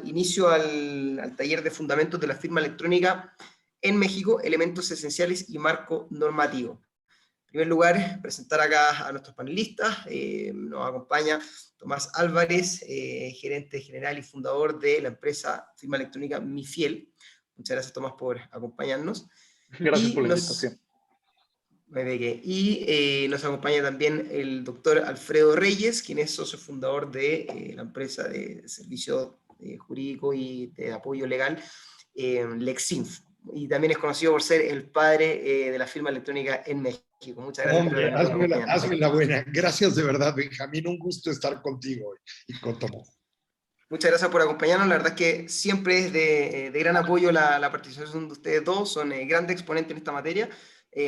inicio al taller de fundamentos de la firma electrónica en México, elementos esenciales y marco normativo. En primer lugar, presentar acá a nuestros panelistas. Nos acompaña Tomás Álvarez, gerente general y fundador de la empresa firma electrónica Mifiel. Muchas gracias, Tomás, por acompañarnos. Gracias por la invitación. Nos acompaña también el doctor Alfredo Reyes, quien es socio fundador de la empresa de servicio jurídico y de apoyo legal, Lexinf. Y también es conocido por ser el padre de la firma electrónica en México. Muchas gracias. Hombre, hazme la buena. Gracias de verdad, Benjamín. Un gusto estar contigo y con Tomás. Muchas gracias por acompañarnos. La verdad es que siempre es de gran apoyo la participación de ustedes dos. Son grandes exponentes en esta materia.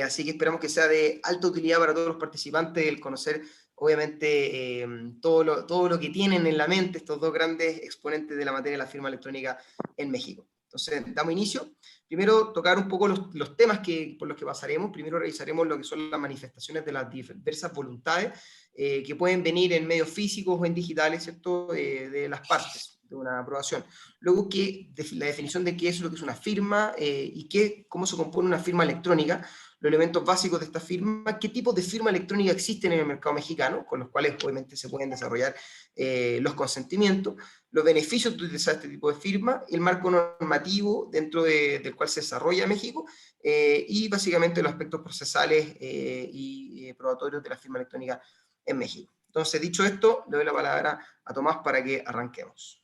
Así que esperamos que sea de alta utilidad para todos los participantes el conocer, obviamente, todo lo que tienen en la mente estos dos grandes exponentes de la materia de la firma electrónica en México. Entonces, damos inicio. Primero, tocar un poco los temas por los que pasaremos. Primero, revisaremos lo que son las manifestaciones de las diversas voluntades que pueden venir en medios físicos o en digitales, ¿cierto? De las partes de una aprobación. Luego, la definición de qué es lo que es una firma y cómo se compone una firma electrónica, los elementos básicos de esta firma, qué tipos de firma electrónica existen en el mercado mexicano, con los cuales obviamente se pueden desarrollar los consentimientos, los beneficios de utilizar este tipo de firma, el marco normativo dentro del cual se desarrolla México, y básicamente los aspectos procesales y probatorios de la firma electrónica en México. Entonces, dicho esto, le doy la palabra a Tomás para que arranquemos.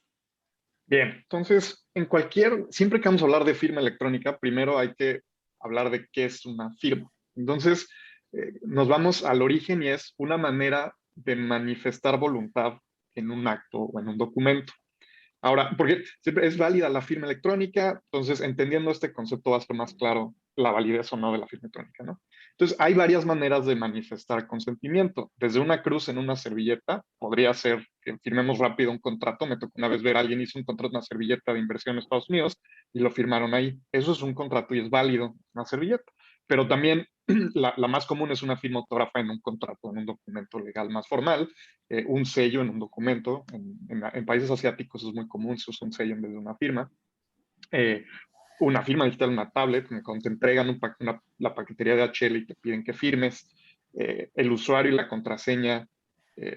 Bien, entonces, siempre que vamos a hablar de firma electrónica, primero hay que hablar de qué es una firma. Entonces, nos vamos al origen y es una manera de manifestar voluntad en un acto o en un documento. Ahora, porque siempre es válida la firma electrónica, entonces entendiendo este concepto va a ser más claro la validez o no de la firma electrónica, ¿no? Entonces, hay varias maneras de manifestar consentimiento. Desde una cruz en una servilleta, podría ser que firmemos rápido un contrato. Me tocó una vez ver a alguien hizo un contrato en una servilleta de inversión en Estados Unidos y lo firmaron ahí. Eso es un contrato y es válido, una servilleta. Pero también la más común es una firma autógrafa en un contrato, en un documento legal más formal, un sello en un documento. En países asiáticos es muy común, se usa un sello en vez de una firma. Una firma digital en una tablet, cuando te entregan la paquetería de HL y te piden que firmes, el usuario y la contraseña,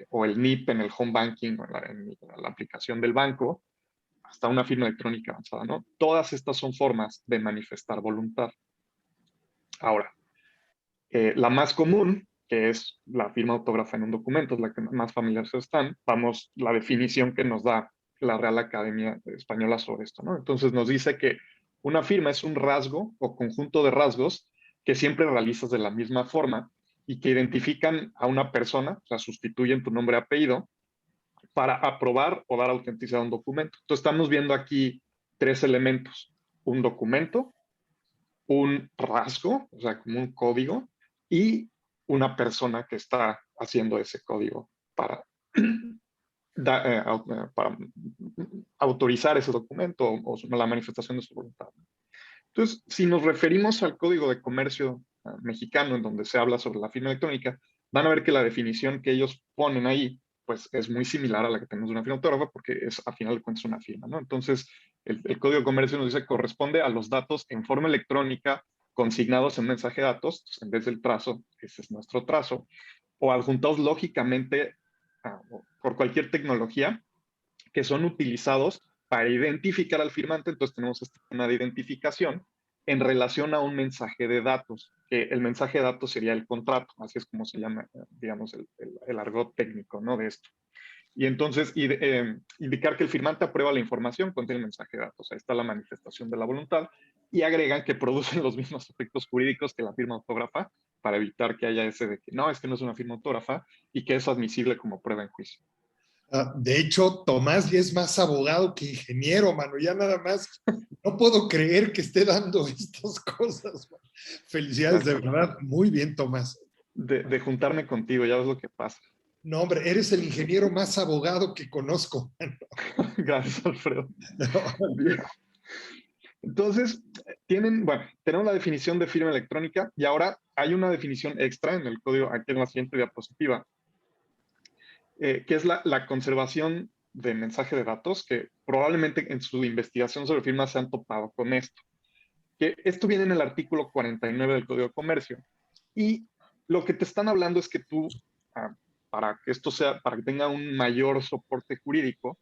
o el NIP en el home banking o en la aplicación del banco, hasta una firma electrónica avanzada, ¿no? Todas estas son formas de manifestar voluntad. Ahora, la más común, que es la firma autógrafa en un documento, es la que más familiares están, vamos, la definición que nos da la Real Academia Española sobre esto, ¿no? Entonces nos dice que una firma es un rasgo o conjunto de rasgos que siempre realizas de la misma forma y que identifican a una persona, o sea, sustituyen tu nombre y apellido para aprobar o dar autenticidad a un documento. Entonces estamos viendo aquí tres elementos: un documento, un rasgo, o sea, como un código, y una persona que está haciendo ese código para para autorizar ese documento o la manifestación de su voluntad. Entonces, si nos referimos al Código de Comercio mexicano, en donde se habla sobre la firma electrónica, van a ver que la definición que ellos ponen ahí, pues es muy similar a la que tenemos de una firma autógrafa, porque es, a final de cuentas, una firma, ¿no? Entonces, el Código de Comercio nos dice que corresponde a los datos en forma electrónica consignados en mensaje de datos, en vez del trazo, ese es nuestro trazo, o adjuntados lógicamente por cualquier tecnología, que son utilizados para identificar al firmante. Entonces tenemos este tema de identificación en relación a un mensaje de datos, que el mensaje de datos sería el contrato, así es como se llama, digamos, el argot técnico, ¿no? De esto. Y entonces indicar que el firmante aprueba la información contiene el mensaje de datos. Ahí está la manifestación de la voluntad, y agregan que producen los mismos efectos jurídicos que la firma autógrafa, para evitar que haya ese de que no, es que no es una firma autógrafa, y que es admisible como prueba en juicio. De hecho, Tomás ya es más abogado que ingeniero, mano. Ya nada más, no puedo creer que esté dando estas cosas, man. Felicidades, de verdad. Muy bien, Tomás. De juntarme contigo, ya ves lo que pasa. No, hombre, eres el ingeniero más abogado que conozco, mano. Gracias, Alfredo. No, bien. Entonces, tenemos la definición de firma electrónica, y ahora hay una definición extra en el código, aquí en la siguiente diapositiva, que es la conservación de mensaje de datos que probablemente en su investigación sobre firmas se han topado con esto. Que esto viene en el artículo 49 del Código de Comercio. Y lo que te están hablando es que tú, ah, para que esto sea, para que tenga un mayor soporte jurídico,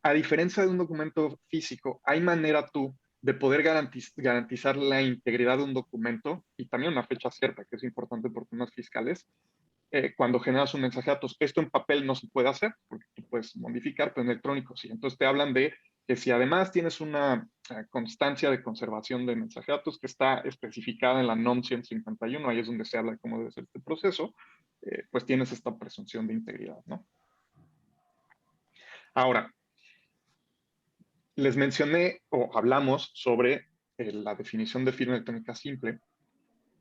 a diferencia de un documento físico, hay manera tú de poder garantizar la integridad de un documento y también una fecha cierta, que es importante por temas fiscales, cuando generas un mensaje de datos. Esto en papel no se puede hacer, porque tú puedes modificar, pero en electrónico sí. Entonces te hablan de que si además tienes una constancia de conservación de mensaje de datos que está especificada en la NOM 151, ahí es donde se habla de cómo debe ser este proceso, pues tienes esta presunción de integridad, ¿no? Ahora, les mencioné o hablamos sobre la definición de firma electrónica simple.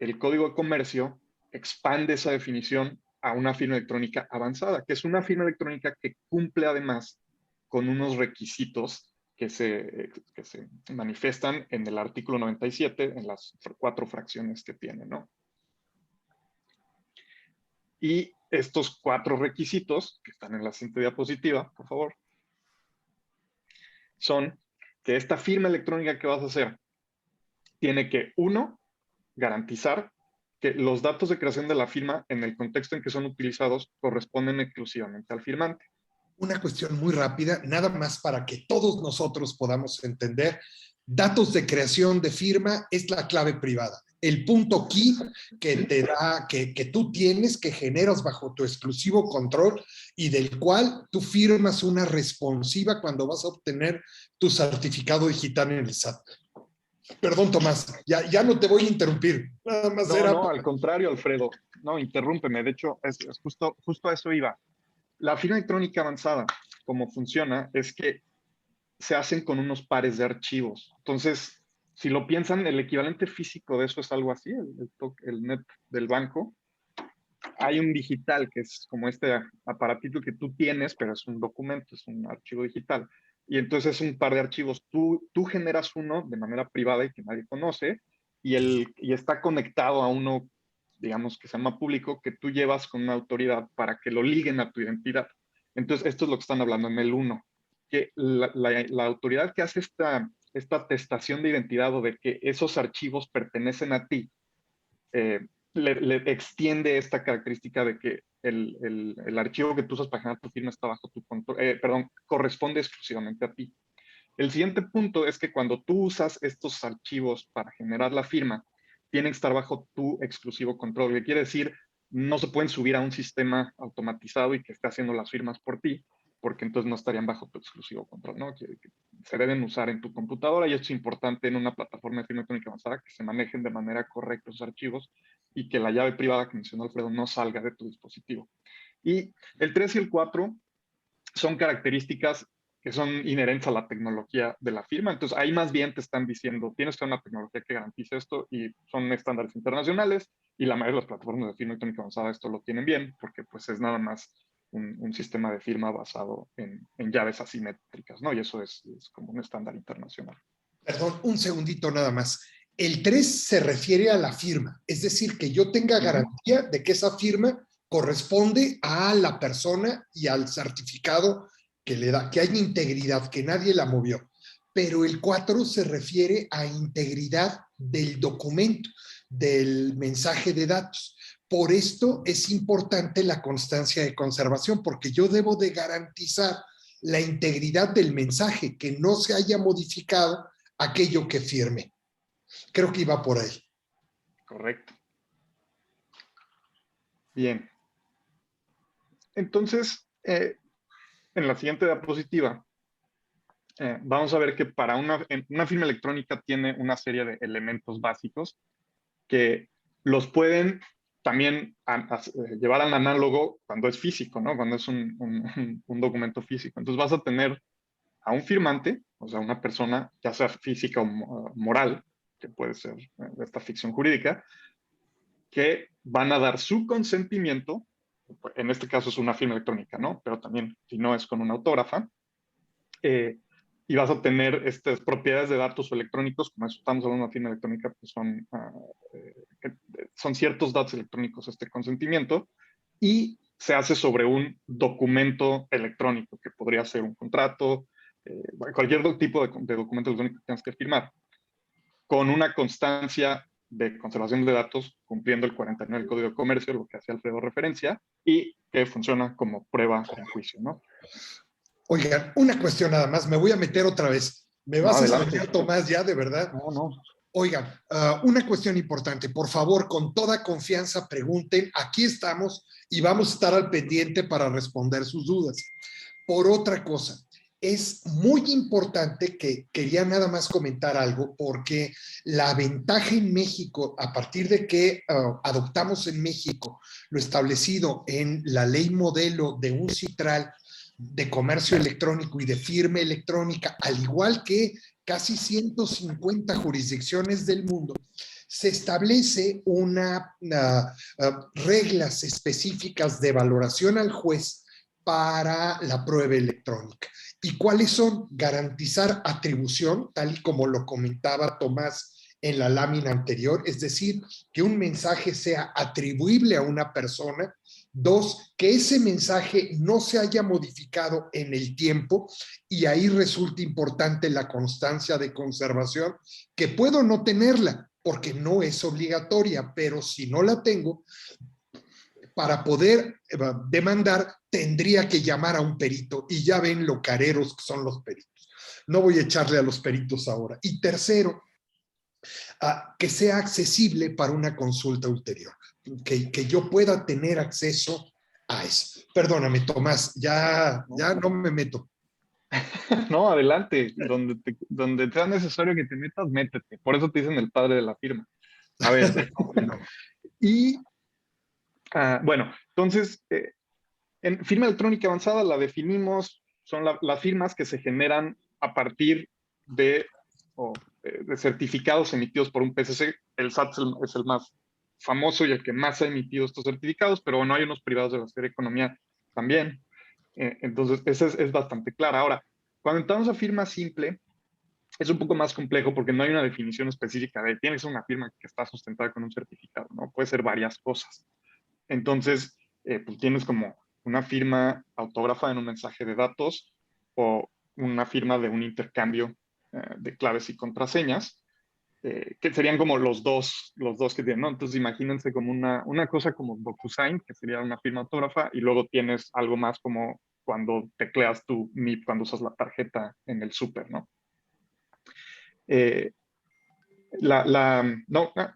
El Código de Comercio expande esa definición a una firma electrónica avanzada, que es una firma electrónica que cumple además con unos requisitos que se manifiestan en el artículo 97, en las 4 fracciones que tiene, ¿no? Y estos 4 requisitos, que están en la siguiente diapositiva, por favor, son que esta firma electrónica que vas a hacer tiene que, 1, garantizar que los datos de creación de la firma en el contexto en que son utilizados corresponden exclusivamente al firmante. Una cuestión muy rápida, nada más para que todos nosotros podamos entender. Datos de creación de firma es la clave privada. El punto key que te da, que tú tienes, que generas bajo tu exclusivo control y del cual tú firmas una responsiva cuando vas a obtener tu certificado digital en el SAT. Perdón, Tomás, ya no te voy a interrumpir. Nada más No, era... no, al contrario, Alfredo. No, interrúmpeme. De hecho, es justo a eso iba. La firma electrónica avanzada, como funciona, es que se hacen con unos pares de archivos. Entonces, si lo piensan, el equivalente físico de eso es algo así, el net del banco. Hay un digital, que es como este aparatito que tú tienes, pero es un documento, es un archivo digital. Y entonces es un par de archivos. Tú generas uno de manera privada y que nadie conoce, y está conectado a uno, digamos, que se llama público, que tú llevas con una autoridad para que lo liguen a tu identidad. Entonces, esto es lo que están hablando en el 1, que la autoridad que hace esta atestación de identidad o de que esos archivos pertenecen a ti, le extiende esta característica de que el archivo que tú usas para generar tu firma está bajo tu control, perdón, corresponde exclusivamente a ti. El siguiente punto es que cuando tú usas estos archivos para generar la firma, tienen que estar bajo tu exclusivo control, que quiere decir, no se pueden subir a un sistema automatizado y que esté haciendo las firmas por ti, porque entonces no estarían bajo tu exclusivo control, ¿no? Que se deben usar en tu computadora y esto es importante en una plataforma de firma electrónica avanzada, que se manejen de manera correcta los archivos y que la llave privada que mencionó Alfredo no salga de tu dispositivo. Y el 3 y el 4 son características que son inherentes a la tecnología de la firma. Entonces, ahí más bien te están diciendo, tienes que tener una tecnología que garantice esto y son estándares internacionales y la mayoría de las plataformas de firma electrónica avanzada esto lo tienen bien porque pues es nada más un sistema de firma basado en llaves asimétricas, ¿no? Y eso es como un estándar internacional. Perdón, un segundito nada más. El 3 se refiere a la firma, es decir, que yo tenga garantía de que esa firma corresponde a la persona y al certificado que le da, que hay integridad, que nadie la movió. Pero el 4 se refiere a integridad del documento, del mensaje de datos. Por esto es importante la constancia de conservación, porque yo debo de garantizar la integridad del mensaje, que no se haya modificado aquello que firme. Creo que iba por ahí. Correcto. Bien. Entonces, en la siguiente diapositiva, vamos a ver que para una firma electrónica tiene una serie de elementos básicos que los pueden también llevar al análogo cuando es físico, ¿no? Cuando es un documento físico. Entonces vas a tener a un firmante, o sea, una persona, ya sea física o moral, que puede ser esta ficción jurídica, que van a dar su consentimiento, en este caso es una firma electrónica, ¿no? Pero también, si no, es con una autógrafa, y vas a tener estas propiedades de datos electrónicos, como eso estamos hablando de una firma electrónica, pues son ciertos datos electrónicos este consentimiento, y se hace sobre un documento electrónico, que podría ser un contrato, cualquier tipo de documento electrónico que tengas que firmar, con una constancia de conservación de datos, cumpliendo el 49 del Código de Comercio, lo que hace Alfredo referencia, y que funciona como prueba en juicio, ¿no? Oigan, una cuestión nada más, me voy a meter otra vez. ¿Me vas a exponer, Tomás, ya, de verdad? No. Oigan, una cuestión importante, por favor, con toda confianza pregunten, aquí estamos y vamos a estar al pendiente para responder sus dudas. Por otra cosa, es muy importante que quería nada más comentar algo, porque la ventaja en México, a partir de que adoptamos en México lo establecido en la ley modelo de un citral de comercio electrónico y de firma electrónica, al igual que casi 150 jurisdicciones del mundo, se establece reglas específicas de valoración al juez para la prueba electrónica. ¿Y cuáles son? Garantizar atribución, tal y como lo comentaba Tomás en la lámina anterior, es decir, que un mensaje sea atribuible a una persona. 2, que ese mensaje no se haya modificado en el tiempo, y ahí resulta importante la constancia de conservación, que puedo no tenerla porque no es obligatoria, pero si no la tengo, para poder demandar, tendría que llamar a un perito, y ya ven lo careros que son los peritos. No voy a echarle a los peritos ahora. Y tercero, que sea accesible para una consulta ulterior, que yo pueda tener acceso a eso. Perdóname, Tomás, ya no me meto. No, adelante, donde sea necesario que te metas, métete. Por eso te dicen el padre de la firma. A ver, y bueno, entonces, en firma electrónica avanzada la definimos, son las firmas que se generan a partir de certificados emitidos por un PCC. El SAT es el más famoso y el que más ha emitido estos certificados, pero bueno, hay unos privados de la Secretaría de Economía también. Entonces, esa es bastante clara. Ahora, cuando entramos a firma simple, es un poco más complejo porque no hay una definición específica de tiene que ser una firma que está sustentada con un certificado, ¿no? Puede ser varias cosas. Entonces, pues tienes como una firma autógrafa en un mensaje de datos o una firma de un intercambio de claves y contraseñas, que serían como los dos que tienen, ¿no? Entonces, imagínense como una cosa como DocuSign, que sería una firma autógrafa, y luego tienes algo más como cuando tecleas tu NIP, cuando usas la tarjeta en el súper, ¿no?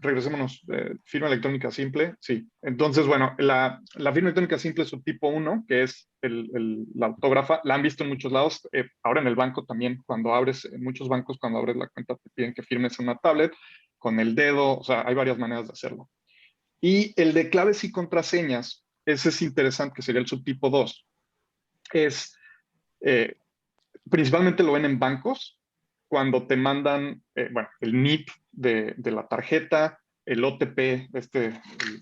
Regresémonos. Firma electrónica simple, sí. Entonces, bueno, la firma electrónica simple es subtipo 1, que es la autógrafa. La han visto en muchos lados. Ahora en el banco también, en muchos bancos, cuando abres la cuenta, te piden que firmes en una tablet con el dedo. O sea, hay varias maneras de hacerlo. Y el de claves y contraseñas, ese es interesante, que sería el subtipo 2. Principalmente lo ven en bancos, cuando te mandan, el NIP de la tarjeta, el OTP,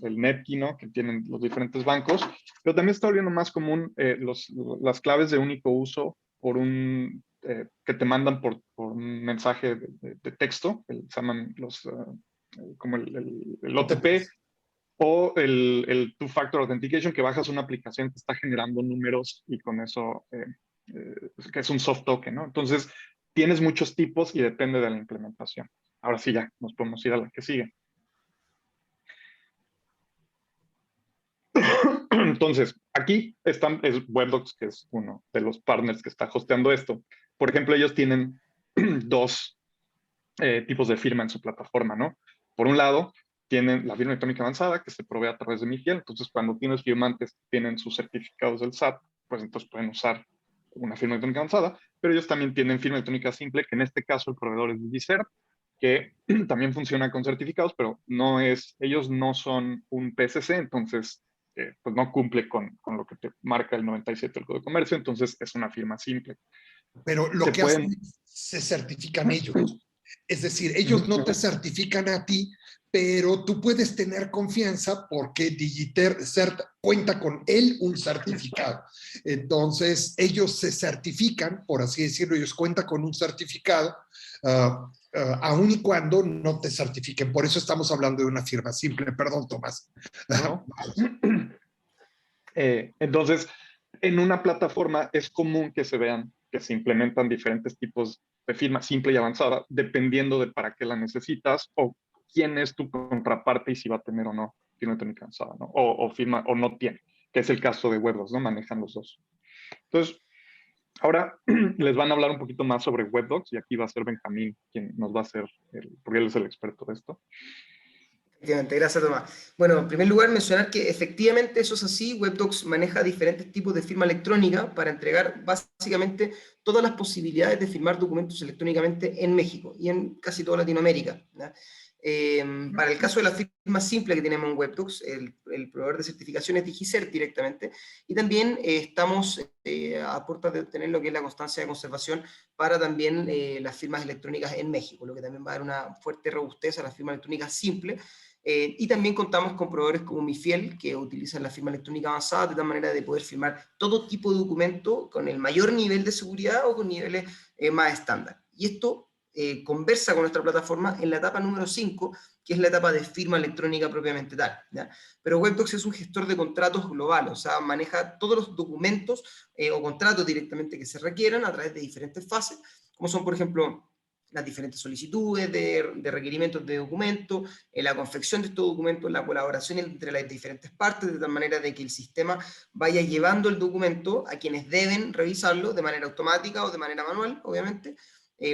el NETKEY, ¿no? Que tienen los diferentes bancos, pero también está volviendo más común las claves de único uso que te mandan por un mensaje de texto, se llaman como el OTP, o el Two-Factor Authentication, que bajas una aplicación que está generando números y con eso, que es un soft token, ¿no? Entonces, tienes muchos tipos y depende de la implementación. Ahora sí, ya nos podemos ir a la que sigue. Entonces, aquí es Webdocs, que es uno de los partners que está hosteando esto. Por ejemplo, ellos tienen dos tipos de firma en su plataforma, ¿no? Por un lado, tienen la firma electrónica avanzada, que se provee a través de MiFIL. Entonces, cuando tienes firmantes que tienen sus certificados del SAT, pues entonces pueden usar una firma electrónica avanzada, pero ellos también tienen firma electrónica simple, que en este caso el proveedor es DigiCert, que también funciona con certificados, pero ellos no son un PSC, entonces pues no cumple con lo que te marca el 97 del Código de Comercio, entonces es una firma simple. Pero lo que hacen es se certifican ellos. Es decir, ellos no te certifican a ti, pero tú puedes tener confianza porque DigiCert cuenta con un certificado. Entonces, ellos se certifican, por así decirlo, ellos cuentan con un certificado, aun y cuando no te certifiquen. Por eso estamos hablando de una firma simple. Perdón, Tomás. ¿No? Entonces, en una plataforma es común que se vean que se implementan diferentes tipos de firma simple y avanzada, dependiendo de para qué la necesitas o quién es tu contraparte y si va a tener o no firma electrónica avanzada, ¿no? O firma o no tiene, que es el caso de Webdocs, ¿no? Manejan los dos. Entonces, ahora les van a hablar un poquito más sobre Webdocs y aquí va a ser Benjamín quien nos va a hacer, porque él es el experto de esto. Efectivamente, gracias Tomás. Bueno, en primer lugar mencionar que efectivamente eso es así, Webdocs maneja diferentes tipos de firma electrónica para entregar básicamente todas las posibilidades de firmar documentos electrónicamente en México y en casi toda Latinoamérica, ¿ya? Para el caso de la firma simple que tenemos en Webdocs, el proveedor de certificación es DigiCert directamente, y también estamos a puertas de obtener lo que es la constancia de conservación para también las firmas electrónicas en México, lo que también va a dar una fuerte robustez a las firmas electrónicas simples. Y también contamos con proveedores como Mifiel, que utilizan la firma electrónica avanzada de tal manera de poder firmar todo tipo de documento con el mayor nivel de seguridad o con niveles más estándar. Y esto conversa con nuestra plataforma en la etapa número 5, que es la etapa de firma electrónica propiamente tal, ¿ya? Pero Webdocs es un gestor de contratos global, o sea, maneja todos los documentos o contratos directamente que se requieran a través de diferentes fases, como son, por ejemplo, las diferentes solicitudes de requerimientos de documentos, la confección de estos documentos, la colaboración entre las diferentes partes, de tal manera de que el sistema vaya llevando el documento a quienes deben revisarlo de manera automática o de manera manual, obviamente,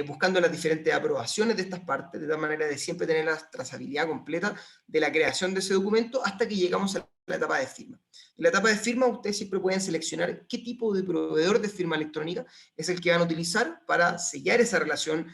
buscando las diferentes aprobaciones de estas partes, de tal manera de siempre tener la trazabilidad completa de la creación de ese documento hasta que llegamos a la etapa de firma. En la etapa de firma ustedes siempre pueden seleccionar qué tipo de proveedor de firma electrónica es el que van a utilizar para sellar esa relación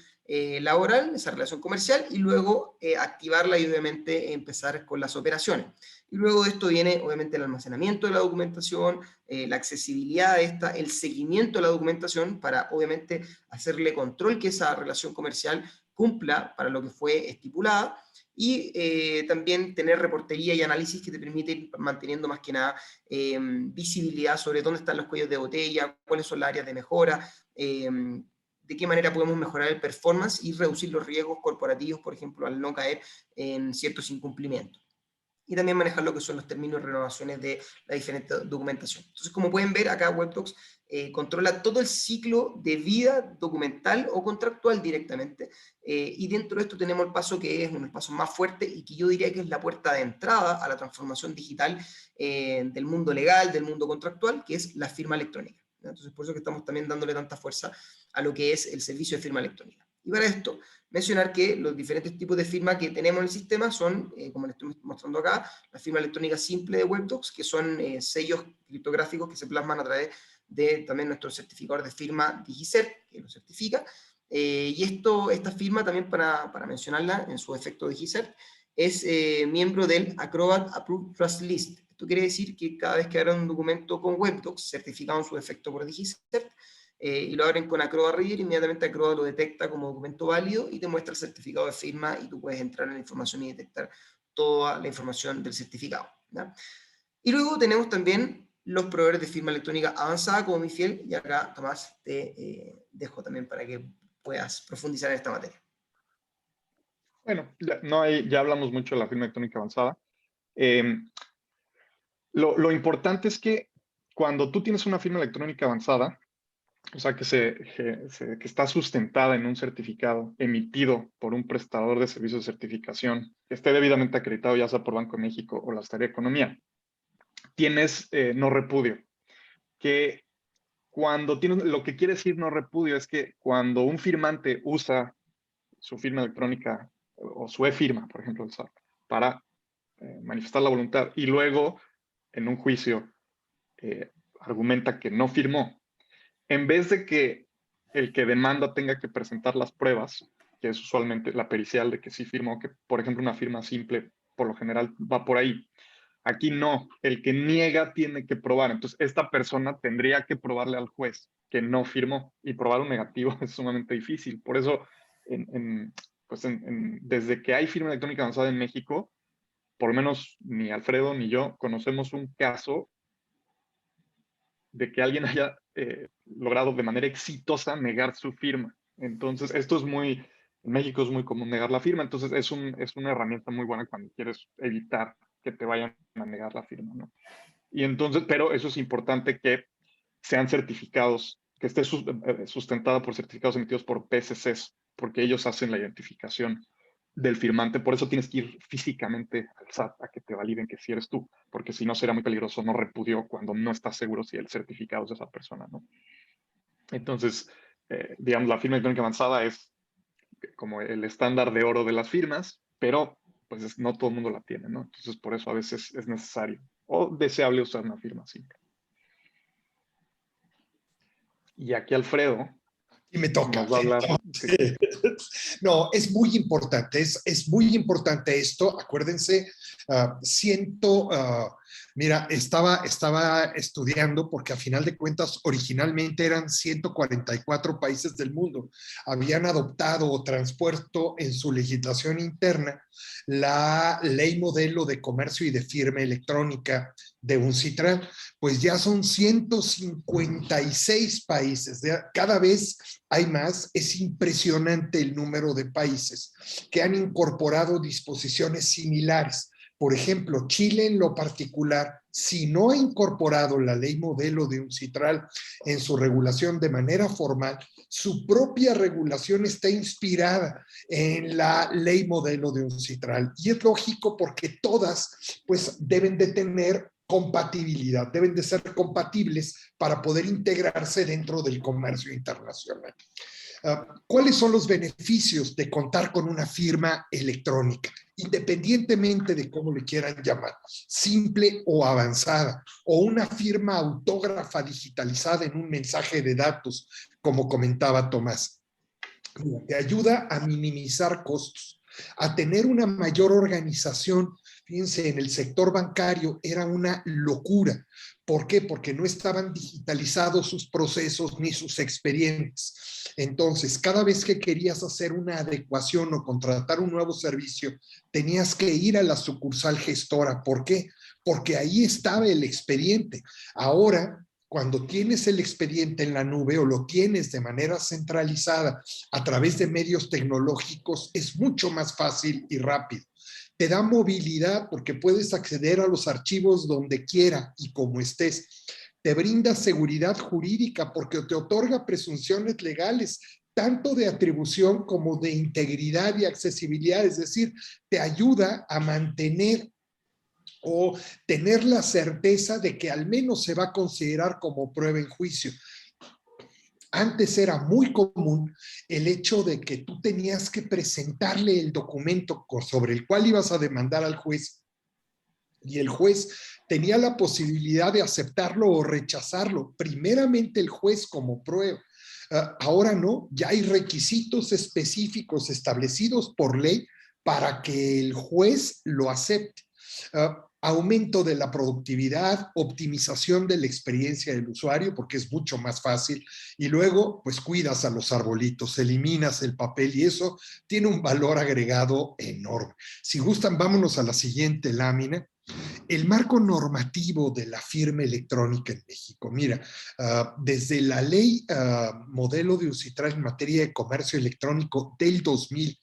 laboral, esa relación comercial, y luego activarla y obviamente empezar con las operaciones. Y luego de esto viene obviamente el almacenamiento de la documentación, la accesibilidad de esta, el seguimiento de la documentación para obviamente hacerle control que esa relación comercial cumpla para lo que fue estipulada, y también tener reportería y análisis que te permite ir manteniendo más que nada visibilidad sobre dónde están los cuellos de botella, cuáles son las áreas de mejora, de qué manera podemos mejorar el performance y reducir los riesgos corporativos, por ejemplo, al no caer en ciertos incumplimientos. Y también manejar lo que son los términos y renovaciones de la diferente documentación. Entonces, como pueden ver, acá Webdocs controla todo el ciclo de vida documental o contractual directamente, y dentro de esto tenemos el paso que es uno de los pasos más fuertes y que yo diría que es la puerta de entrada a la transformación digital del mundo legal, del mundo contractual, que es la firma electrónica. Entonces, por eso que estamos también dándole tanta fuerza a lo que es el servicio de firma electrónica. Y para esto, mencionar que los diferentes tipos de firma que tenemos en el sistema son, como les estoy mostrando acá, la firma electrónica simple de Webdocs, que son sellos criptográficos que se plasman a través de también nuestro certificador de firma DigiCert, que lo certifica. Y esta firma, también para mencionarla en su efecto DigiCert, es miembro del Acrobat Approved Trust List. Esto quiere decir que cada vez que abran un documento con Webdocs, certificado en su efecto por DigiCert, y lo abren con Acrobat Reader, inmediatamente Acrobat lo detecta como documento válido y te muestra el certificado de firma y tú puedes entrar en la información y detectar toda la información del certificado, ¿ya? Y luego tenemos también los proveedores de firma electrónica avanzada como Mifiel, y acá Tomás te dejo también para que puedas profundizar en esta materia. Bueno, ya hablamos mucho de la firma electrónica avanzada. Lo importante es que cuando tú tienes una firma electrónica avanzada, o sea, que está sustentada en un certificado emitido por un prestador de servicios de certificación, que esté debidamente acreditado ya sea por Banco de México o la Secretaría de Economía, tienes no repudio, que cuando tienes, lo que quiere decir no repudio es que cuando un firmante usa su firma electrónica o su e-firma, por ejemplo, para manifestar la voluntad y luego en un juicio argumenta que no firmó, en vez de que el que demanda tenga que presentar las pruebas, que es usualmente la pericial de que sí firmó, que por ejemplo una firma simple por lo general va por ahí. Aquí no, el que niega tiene que probar. Entonces, esta persona tendría que probarle al juez que no firmó y probar un negativo es sumamente difícil. Por eso, desde que hay firma electrónica avanzada en México, por lo menos ni Alfredo ni yo conocemos un caso de que alguien haya logrado de manera exitosa negar su firma. Entonces, en México es muy común negar la firma, entonces es una herramienta muy buena cuando quieres evitar que te vayan a negar la firma, ¿no? Y entonces, pero eso es importante que sean certificados, que esté sustentada por certificados emitidos por PSCs, porque ellos hacen la identificación del firmante. Por eso tienes que ir físicamente al SAT a que te validen que sí eres tú, porque si no será muy peligroso no repudió cuando no estás seguro si el certificado es de esa persona, ¿no? Entonces, digamos, la firma electrónica avanzada es como el estándar de oro de las firmas, pero pues no todo el mundo la tiene, ¿no? Entonces, por eso a veces es necesario o deseable usar una firma simple. Y aquí Alfredo Y me toca. nos va a hablar. Sí. No, es muy importante, es muy importante esto. Acuérdense, mira, estaba estudiando porque a final de cuentas originalmente eran 144 países del mundo. Habían adoptado o transpuesto en su legislación interna la ley modelo de comercio y de firma electrónica de UNCITRAL, pues ya son 156 países. Cada vez hay más. Es impresionante el número de países que han incorporado disposiciones similares. Por ejemplo, Chile en lo particular, si no ha incorporado la ley modelo de UNCITRAL en su regulación de manera formal, su propia regulación está inspirada en la ley modelo de UNCITRAL. Y es lógico porque todas pues deben de tener compatibilidad, deben de ser compatibles para poder integrarse dentro del comercio internacional. ¿Cuáles son los beneficios de contar con una firma electrónica? Independientemente de cómo le quieran llamar, simple o avanzada, o una firma autógrafa digitalizada en un mensaje de datos, como comentaba Tomás. Te ayuda a minimizar costos, a tener una mayor organización. Fíjense, en el sector bancario era una locura. ¿Por qué? Porque no estaban digitalizados sus procesos ni sus expedientes. Entonces, cada vez que querías hacer una adecuación o contratar un nuevo servicio, tenías que ir a la sucursal gestora. ¿Por qué? Porque ahí estaba el expediente. Ahora, cuando tienes el expediente en la nube o lo tienes de manera centralizada a través de medios tecnológicos, es mucho más fácil y rápido. Te da movilidad porque puedes acceder a los archivos donde quiera y como estés. Te brinda seguridad jurídica porque te otorga presunciones legales, tanto de atribución como de integridad y accesibilidad. Es decir, te ayuda a mantener o tener la certeza de que al menos se va a considerar como prueba en juicio. Antes era muy común el hecho de que tú tenías que presentarle el documento sobre el cual ibas a demandar al juez y el juez tenía la posibilidad de aceptarlo o rechazarlo. Primeramente el juez como prueba. Ahora no, ya hay requisitos específicos establecidos por ley para que el juez lo acepte. Aumento de la productividad, optimización de la experiencia del usuario, porque es mucho más fácil, y luego pues cuidas a los arbolitos, eliminas el papel y eso tiene un valor agregado enorme. Si gustan, vámonos a la siguiente lámina. El marco normativo de la firma electrónica en México. Mira, desde la ley modelo de UNCITRAL en materia de comercio electrónico del 2000,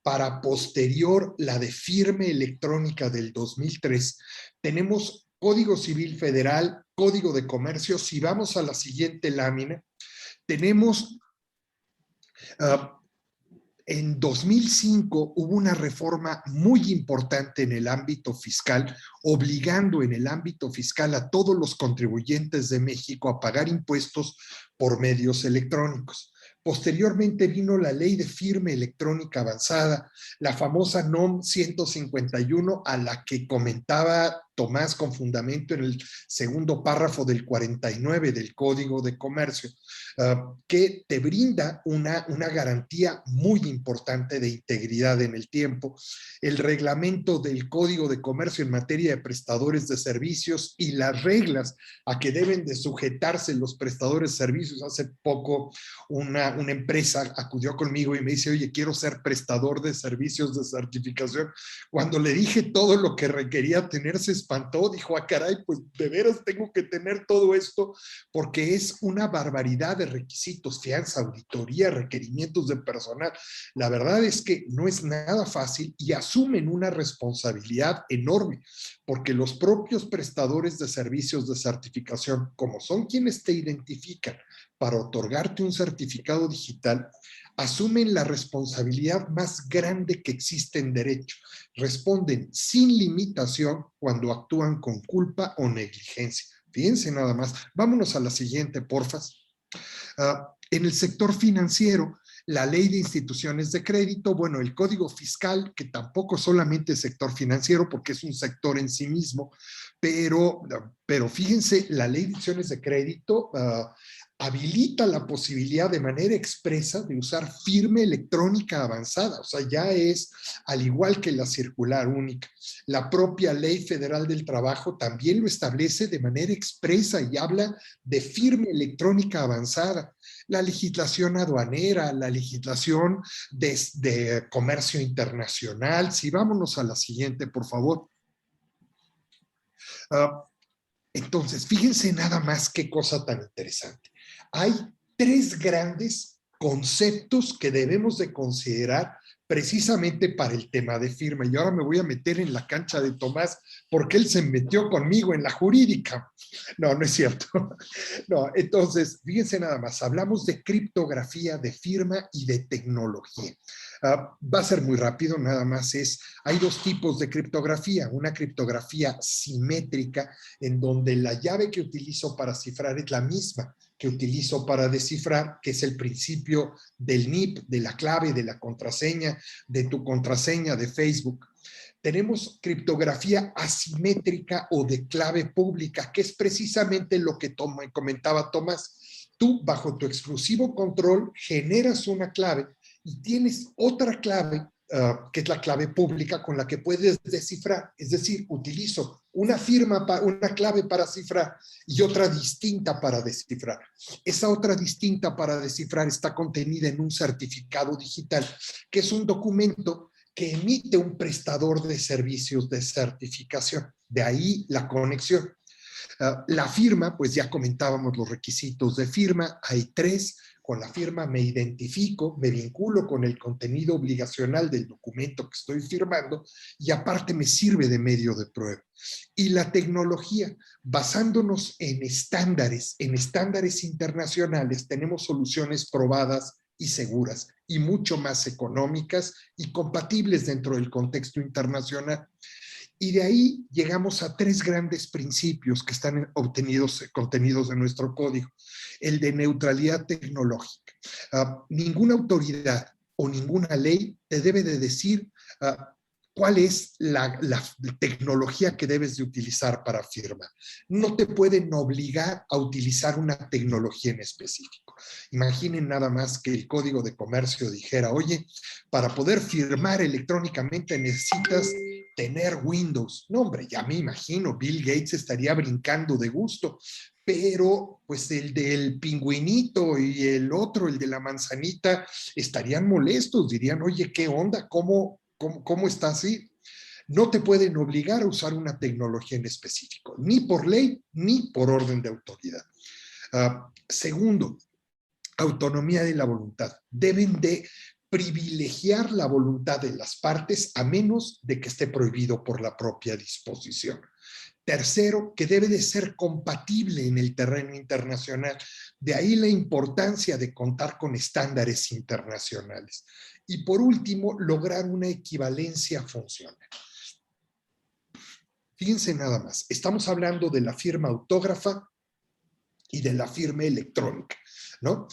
para posterior la de firma electrónica del 2003, tenemos Código Civil Federal, Código de Comercio. Si vamos a la siguiente lámina, tenemos en 2005 hubo una reforma muy importante en el ámbito fiscal, obligando en el ámbito fiscal a todos los contribuyentes de México a pagar impuestos por medios electrónicos. Posteriormente vino la ley de firma electrónica avanzada, la famosa NOM 151, a la que comentaba Tomás con fundamento en el segundo párrafo del 49 del Código de Comercio, que te brinda una garantía muy importante de integridad en el tiempo. El reglamento del Código de Comercio en materia de prestadores de servicios y las reglas a que deben de sujetarse los prestadores de servicios. Hace poco una una empresa acudió conmigo y me dice, oye, quiero ser prestador de servicios de certificación. Cuando le dije todo lo que requería tener, se espantó, dijo, ah, caray, pues de veras tengo que tener todo esto, porque es una barbaridad de requisitos, fianza, auditoría, requerimientos de personal. La verdad es que no es nada fácil y asumen una responsabilidad enorme, porque los propios prestadores de servicios de certificación, como son quienes te identifican para otorgarte un certificado digital, asumen la responsabilidad más grande que existe en derecho. Responden sin limitación cuando actúan con culpa o negligencia. Fíjense nada más. Vámonos a la siguiente, porfas. En el sector financiero, la ley de instituciones de crédito, bueno, el código fiscal, que tampoco solamente es sector financiero porque es un sector en sí mismo, pero fíjense, la ley de instituciones de crédito habilita la posibilidad de manera expresa de usar firma electrónica avanzada, o sea, ya es al igual que la circular única. La propia Ley Federal del Trabajo también lo establece de manera expresa y habla de firma electrónica avanzada. La legislación aduanera, la legislación de comercio internacional. Sí, vámonos a la siguiente, por favor. Entonces, fíjense nada más qué cosa tan interesante. Hay tres grandes conceptos que debemos de considerar precisamente para el tema de firma. Y ahora me voy a meter en la cancha de Tomás porque él se metió conmigo en la jurídica. No, no es cierto. No, entonces, fíjense nada más, hablamos de criptografía, de firma y de tecnología. Va a ser muy rápido, nada más hay dos tipos de criptografía, una criptografía simétrica en donde la llave que utilizo para cifrar es la misma que utilizo para descifrar, que es el principio del NIP, de la clave, de la contraseña, de tu contraseña de Facebook. Tenemos criptografía asimétrica o de clave pública, que es precisamente lo que comentaba Tomás. Tú, bajo tu exclusivo control, generas una clave y tienes otra clave, que es la clave pública con la que puedes descifrar. Es decir, utilizo una clave para cifrar y otra distinta para descifrar. Esa otra distinta para descifrar está contenida en un certificado digital, que es un documento que emite un prestador de servicios de certificación. De ahí la conexión. La firma, pues ya comentábamos los requisitos de firma, hay tres. Con la firma me identifico, me vinculo con el contenido obligacional del documento que estoy firmando y aparte me sirve de medio de prueba. Y la tecnología, basándonos en estándares internacionales, tenemos soluciones probadas y seguras y mucho más económicas y compatibles dentro del contexto internacional. Y de ahí llegamos a tres grandes principios que están contenidos en nuestro código. El de neutralidad tecnológica. Ninguna autoridad o ninguna ley te debe de decir cuál es la tecnología que debes de utilizar para firmar. No te pueden obligar a utilizar una tecnología en específico. Imaginen nada más que el Código de Comercio dijera, oye, para poder firmar electrónicamente necesitas tener Windows. No, hombre, ya me imagino, Bill Gates estaría brincando de gusto, pero pues el del pingüinito y el otro, el de la manzanita, estarían molestos, dirían, oye, ¿qué onda? ¿Cómo está así? No te pueden obligar a usar una tecnología en específico, ni por ley, ni por orden de autoridad. Segundo, autonomía de la voluntad. Deben de privilegiar la voluntad de las partes a menos de que esté prohibido por la propia disposición. Tercero, que debe de ser compatible en el terreno internacional. De ahí la importancia de contar con estándares internacionales. Y por último, lograr una equivalencia funcional. Fíjense nada más, estamos hablando de la firma autógrafa y de la firma electrónica, ¿no?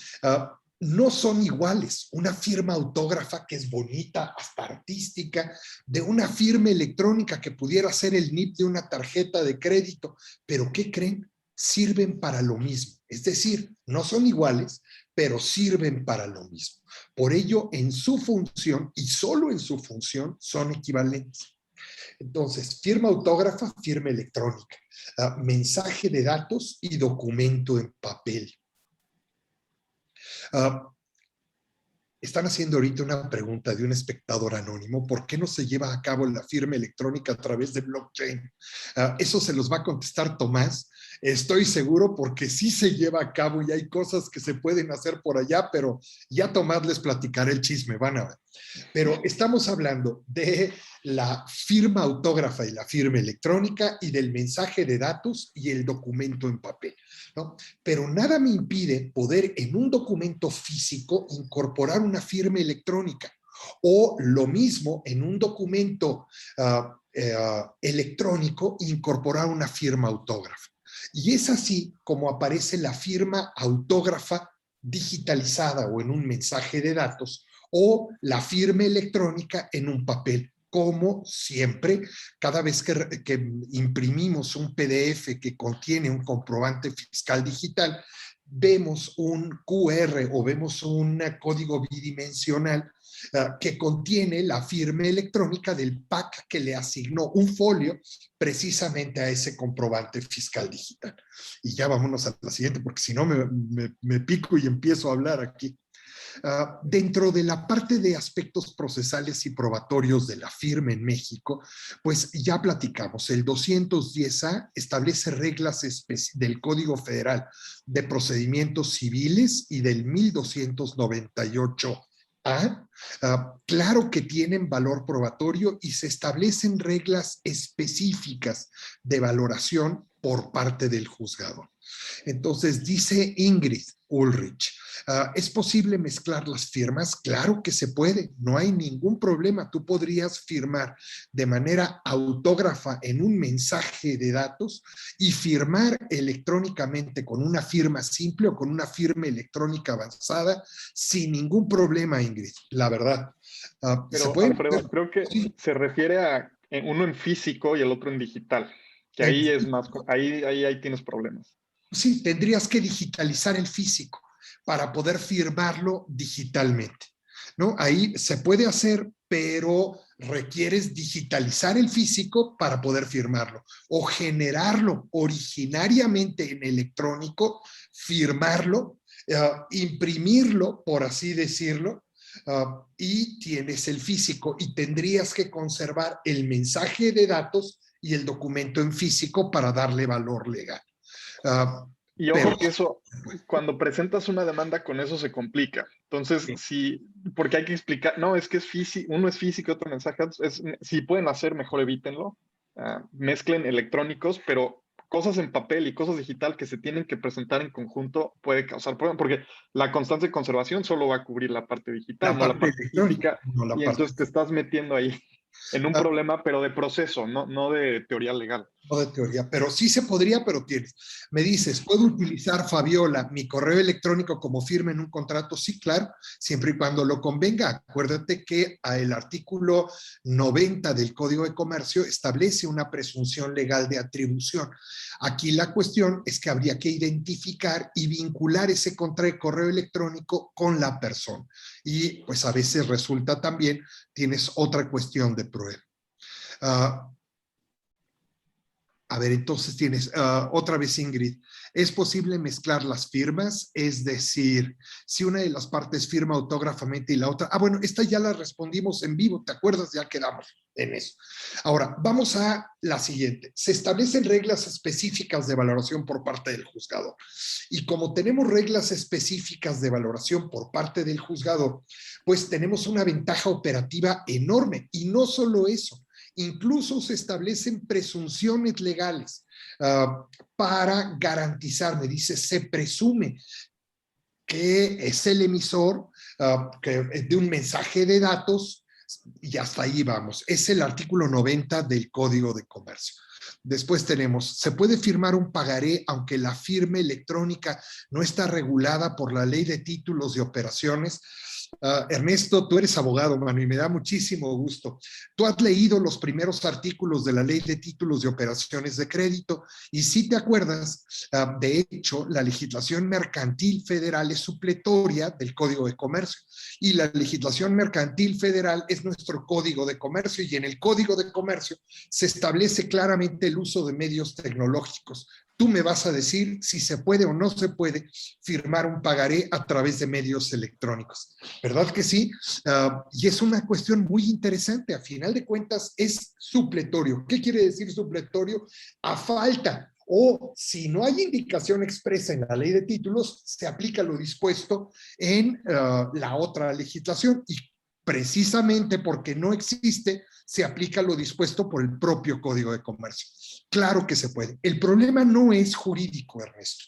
No son iguales una firma autógrafa que es bonita, hasta artística, de una firma electrónica que pudiera ser el NIP de una tarjeta de crédito, pero ¿qué creen? Sirven para lo mismo, es decir, no son iguales, pero sirven para lo mismo. Por ello, en su función y solo en su función son equivalentes. Entonces, firma autógrafa, firma electrónica, mensaje de datos y documento en papel. están haciendo ahorita una pregunta de un espectador anónimo: ¿por qué no se lleva a cabo la firma electrónica a través de blockchain? Eso se los va a contestar Tomás. Estoy seguro, porque sí se lleva a cabo y hay cosas que se pueden hacer por allá, pero ya Tomás les platicaré el chisme, van a ver. Pero estamos hablando de la firma autógrafa y la firma electrónica, y del mensaje de datos y el documento en papel, ¿no? Pero nada me impide poder en un documento físico incorporar una firma electrónica, o lo mismo en un documento electrónico incorporar una firma autógrafa. Y es así como aparece la firma autógrafa digitalizada o en un mensaje de datos, o la firma electrónica en un papel. Como siempre, cada vez que imprimimos un PDF que contiene un comprobante fiscal digital, vemos un QR o vemos un código bidimensional que contiene la firma electrónica del PAC que le asignó un folio precisamente a ese comprobante fiscal digital. Y ya vámonos a la siguiente, porque si no me pico y empiezo a hablar aquí. Dentro de la parte de aspectos procesales y probatorios de la firma en México, pues ya platicamos, el 210A establece reglas del Código Federal de Procedimientos Civiles y del 1298A. Claro que tienen valor probatorio y se establecen reglas específicas de valoración por parte del juzgador. Entonces, dice Ingrid Ulrich, ¿es posible mezclar las firmas? Claro que se puede, no hay ningún problema. Tú podrías firmar de manera autógrafa en un mensaje de datos y firmar electrónicamente con una firma simple o con una firma electrónica avanzada sin ningún problema, Ingrid, la verdad. Pero, ¿se puede? Alfredo, creo que Sí. se refiere a uno en físico y el otro en digital, que ahí es más, ahí tienes problemas. Sí, tendrías que digitalizar el físico para poder firmarlo digitalmente, ¿no? Ahí se puede hacer, pero requieres digitalizar el físico para poder firmarlo, o generarlo originariamente en electrónico, firmarlo, imprimirlo, por así decirlo, y tienes el físico, y tendrías que conservar el mensaje de datos y el documento en físico para darle valor legal. Y Pero ojo que eso, cuando presentas una demanda con eso se complica. Entonces, sí, porque hay que explicar, no, es que es físico, uno es físico, otro mensaje, si pueden hacer, mejor evítenlo. Mezclen electrónicos, pero cosas en papel y cosas digital que se tienen que presentar en conjunto puede causar problemas, porque la constancia de conservación solo va a cubrir la parte digital, la no la parte parte electrónica, física, no la y parte entonces te estás metiendo ahí en un problema, pero de proceso, no de teoría legal. no de teoría, pero sí se podría, pero tienes. Me dices, ¿puedo utilizar, Fabiola, mi correo electrónico como firma en un contrato? Sí, claro, siempre y cuando lo convenga. Acuérdate que el artículo 90 del Código de Comercio establece una presunción legal de atribución. Aquí la cuestión es que habría que identificar y vincular ese correo electrónico con la persona. Y pues a veces resulta también, tienes otra cuestión de prueba. A ver, entonces tienes otra vez, Ingrid, ¿es posible mezclar las firmas? Es decir, si una de las partes firma autógrafamente y la otra... bueno, esta ya la respondimos en vivo, ¿te acuerdas? Ya quedamos en eso. Ahora, vamos a la siguiente. Se establecen reglas específicas de valoración por parte del juzgador. Y como tenemos reglas específicas de valoración por parte del juzgador, pues tenemos una ventaja operativa enorme. Y no solo eso, incluso se establecen presunciones legales para garantizar, me dice, se presume que es el emisor de un mensaje de datos, y hasta ahí vamos. Es el artículo 90 del Código de Comercio. Después tenemos, se puede firmar un pagaré aunque la firma electrónica no está regulada por la Ley de Títulos de Operaciones. Ernesto, tú eres abogado, mano, y me da muchísimo gusto. Tú has leído los primeros artículos de la Ley de Títulos de Operaciones de Crédito, y si te acuerdas, de hecho, la legislación mercantil federal es supletoria del Código de Comercio, y la legislación mercantil federal es nuestro Código de Comercio, y en el Código de Comercio se establece claramente el uso de medios tecnológicos tú me vas a decir si se puede o no se puede firmar un pagaré a través de medios electrónicos. ¿Verdad que sí? Y es una cuestión muy interesante. A final de cuentas, es supletorio. ¿Qué quiere decir supletorio? A falta o si no hay indicación expresa en la ley de títulos, se aplica lo dispuesto en la otra legislación y precisamente porque no existe, se aplica lo dispuesto por el propio Código de Comercio. Claro que se puede. El problema no es jurídico, Ernesto.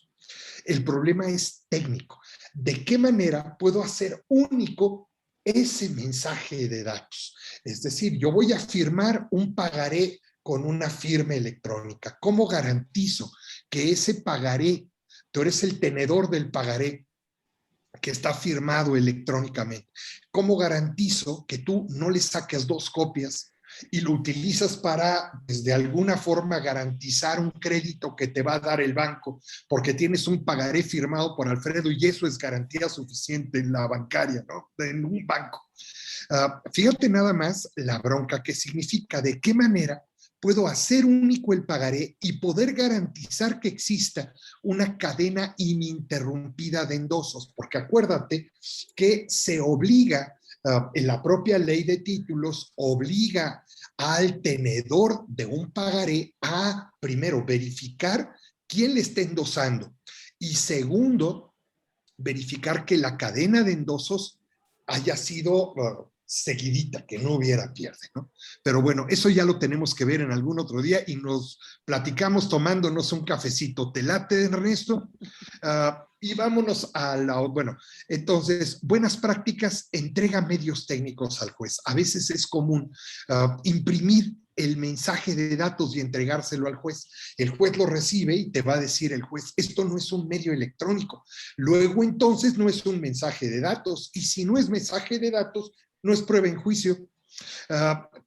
El problema es técnico. ¿De qué manera puedo hacer único ese mensaje de datos? Es decir, yo voy a firmar un pagaré con una firma electrónica. ¿Cómo garantizo que ese pagaré, tú eres el tenedor del pagaré, que está firmado electrónicamente? ¿Cómo garantizo que tú no le saques 2 copias y lo utilizas para, pues, de alguna forma garantizar un crédito que te va a dar el banco porque tienes un pagaré firmado por Alfredo y eso es garantía suficiente en la bancaria, ¿no? En un banco. Fíjate nada más la bronca que significa, de qué manera puedo hacer único el pagaré y poder garantizar que exista una cadena ininterrumpida de endosos, porque acuérdate que se obliga, en la propia ley de títulos, obliga al tenedor de un pagaré a, primero, verificar quién le está endosando y segundo, verificar que la cadena de endosos haya sido seguidita, que no hubiera pierde, ¿no? Pero bueno, eso ya lo tenemos que ver en algún otro día y nos platicamos tomándonos un cafecito. ¿Te late, Ernesto? Y vámonos a la, bueno, entonces, buenas prácticas, entrega medios técnicos al juez. A veces es común imprimir el mensaje de datos y entregárselo al juez. El juez lo recibe y te va a decir el juez, esto no es un medio electrónico. Luego entonces no es un mensaje de datos y si no es mensaje de datos, no es prueba en juicio.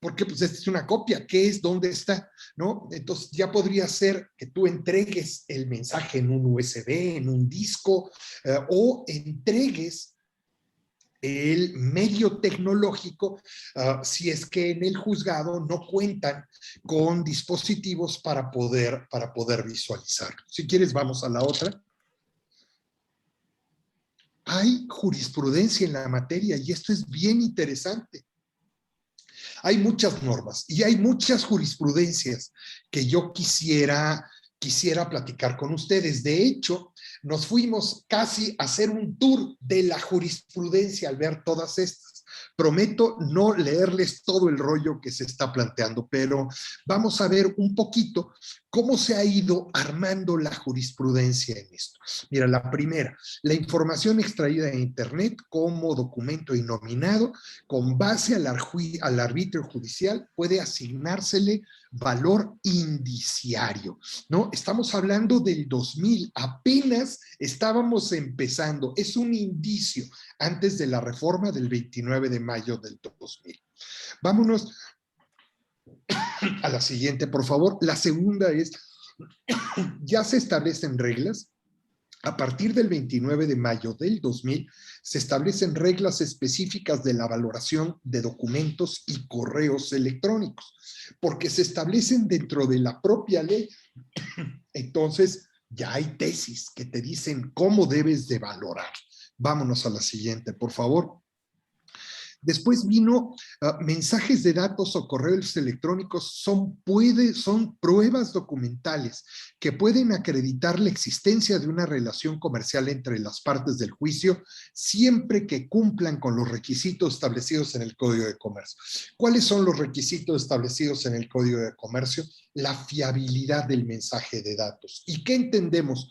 Porque pues esta es una copia, ¿qué es? ¿Dónde está? ¿No? Entonces ya podría ser que tú entregues el mensaje en un USB, en un disco, o entregues el medio tecnológico si es que en el juzgado no cuentan con dispositivos para poder visualizarlo. Si quieres, vamos a la otra. Hay jurisprudencia en la materia y esto es bien interesante. Hay muchas normas y hay muchas jurisprudencias que yo quisiera platicar con ustedes. De hecho, nos fuimos casi a hacer un tour de la jurisprudencia al ver todas estas. Prometo no leerles todo el rollo que se está planteando, pero vamos a ver un poquito cómo se ha ido armando la jurisprudencia en esto. Mira, la primera, la información extraída de Internet como documento innominado, con base al arbitrio judicial, puede asignársele valor indiciario, ¿no? Estamos hablando del 2000, apenas estábamos empezando, es un indicio antes de la reforma del 29 de mayo del 2000. Vámonos a la siguiente, por favor. La segunda es, ya se establecen reglas. A partir del 29 de mayo del 2000, se establecen reglas específicas de la valoración de documentos y correos electrónicos, porque se establecen dentro de la propia ley. Entonces, ya hay tesis que te dicen cómo debes de valorar. Vámonos a la siguiente, por favor. Después vino mensajes de datos o correos electrónicos son pruebas documentales que pueden acreditar la existencia de una relación comercial entre las partes del juicio siempre que cumplan con los requisitos establecidos en el Código de Comercio. ¿Cuáles son los requisitos establecidos en el Código de Comercio? La fiabilidad del mensaje de datos. ¿Y qué entendemos?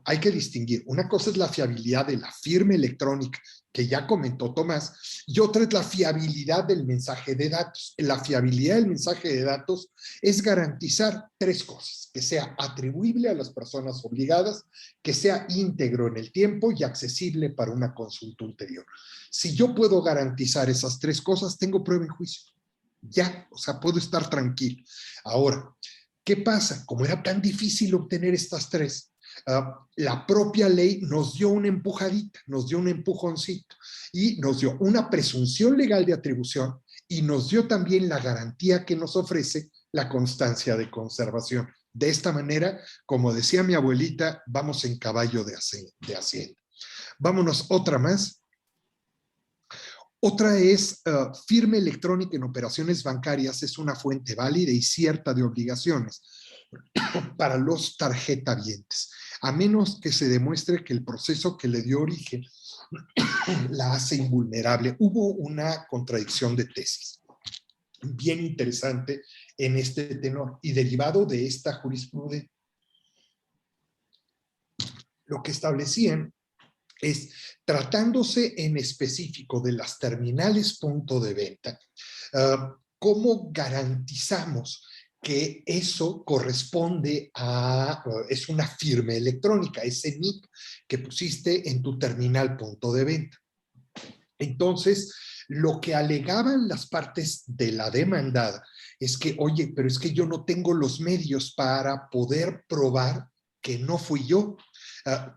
Hay que distinguir. Una cosa es la fiabilidad de la firma electrónica, que ya comentó Tomás, y otra es la fiabilidad del mensaje de datos. La fiabilidad del mensaje de datos es garantizar 3 cosas: que sea atribuible a las personas obligadas, que sea íntegro en el tiempo y accesible para una consulta ulterior. Si yo puedo garantizar esas 3 cosas, tengo prueba en juicio. Ya, o sea, puedo estar tranquilo. Ahora, ¿qué pasa? Como era tan difícil obtener estas 3, la propia ley nos dio una empujadita, nos dio un empujoncito y nos dio una presunción legal de atribución y nos dio también la garantía que nos ofrece la constancia de conservación. De esta manera, como decía mi abuelita, vamos en caballo de hacienda. Vámonos otra más. Otra es firma electrónica en operaciones bancarias es una fuente válida y cierta de obligaciones para los tarjetavientes, a menos que se demuestre que el proceso que le dio origen la hace invulnerable. Hubo una contradicción de tesis bien interesante en este tenor y derivado de esta jurisprudencia, lo que establecían es, tratándose en específico de las terminales punto de venta, ¿cómo garantizamos que eso corresponde a, es una firma electrónica, ese NIP que pusiste en tu terminal punto de venta? Entonces, lo que alegaban las partes de la demandada es que, oye, pero es que yo no tengo los medios para poder probar que no fui yo.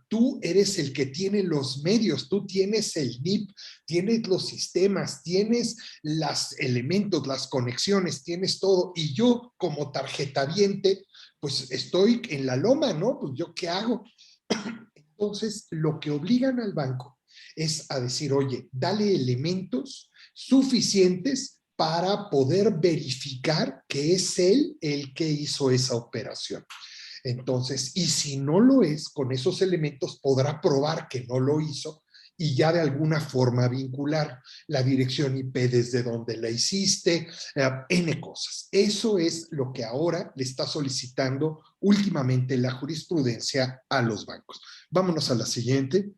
Tú eres el que tiene los medios, tú tienes el NIP, tienes los sistemas, tienes los elementos, las conexiones, tienes todo. Y yo, como tarjetaviente, pues estoy en la loma, ¿no? Pues yo, ¿qué hago? Entonces, lo que obligan al banco es a decir, oye, dale elementos suficientes para poder verificar que es él el que hizo esa operación. Entonces, y si no lo es, con esos elementos podrá probar que no lo hizo y ya de alguna forma vincular la dirección IP desde donde la hiciste, N cosas. Eso es lo que ahora le está solicitando últimamente la jurisprudencia a los bancos. Vámonos a la siguiente,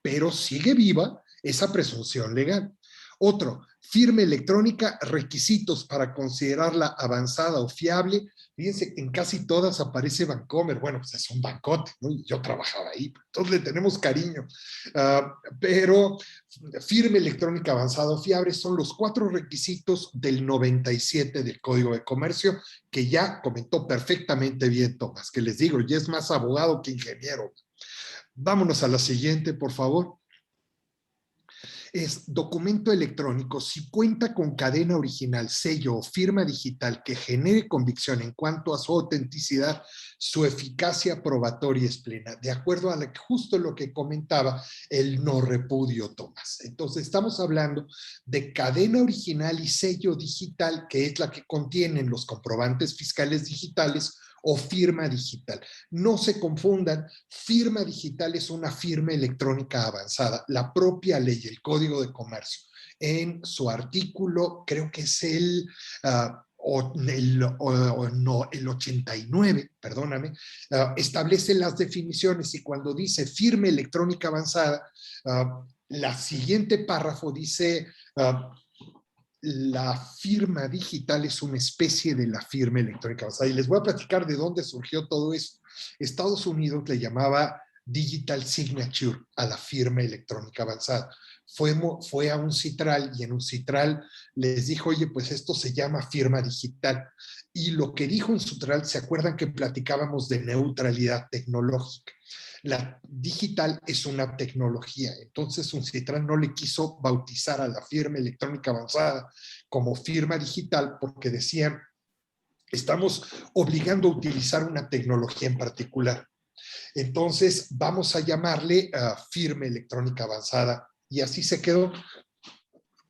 pero sigue viva esa presunción legal. Otro, firma electrónica, requisitos para considerarla avanzada o fiable. Fíjense, en casi todas aparece Bancomer. Bueno, pues es un bancote, ¿no? Yo trabajaba ahí, entonces le tenemos cariño. Pero firma electrónica avanzada o fiable son los 4 requisitos del 97 del Código de Comercio, que ya comentó perfectamente bien Tomás, que les digo, ya es más abogado que ingeniero. Vámonos a la siguiente, por favor. Es documento electrónico si cuenta con cadena original, sello o firma digital que genere convicción en cuanto a su autenticidad, su eficacia probatoria es plena, de acuerdo a justo lo que comentaba el no repudio Tomás. Entonces estamos hablando de cadena original y sello digital, que es la que contienen los comprobantes fiscales digitales o firma digital. No se confundan, firma digital es una firma electrónica avanzada. La propia ley, el Código de Comercio, en su artículo, creo que es el 89, perdóname, establece las definiciones y cuando dice firma electrónica avanzada, la siguiente párrafo dice la firma digital es una especie de la firma electrónica avanzada. Y les voy a platicar de dónde surgió todo esto. Estados Unidos le llamaba Digital Signature a la firma electrónica avanzada. Fue a un citral y en un citral les dijo, oye, pues esto se llama firma digital. Y lo que dijo en citral, ¿se acuerdan que platicábamos de neutralidad tecnológica? La digital es una tecnología, entonces un citral no le quiso bautizar a la firma electrónica avanzada como firma digital porque decían, estamos obligando a utilizar una tecnología en particular. Entonces vamos a llamarle firma electrónica avanzada y así se quedó.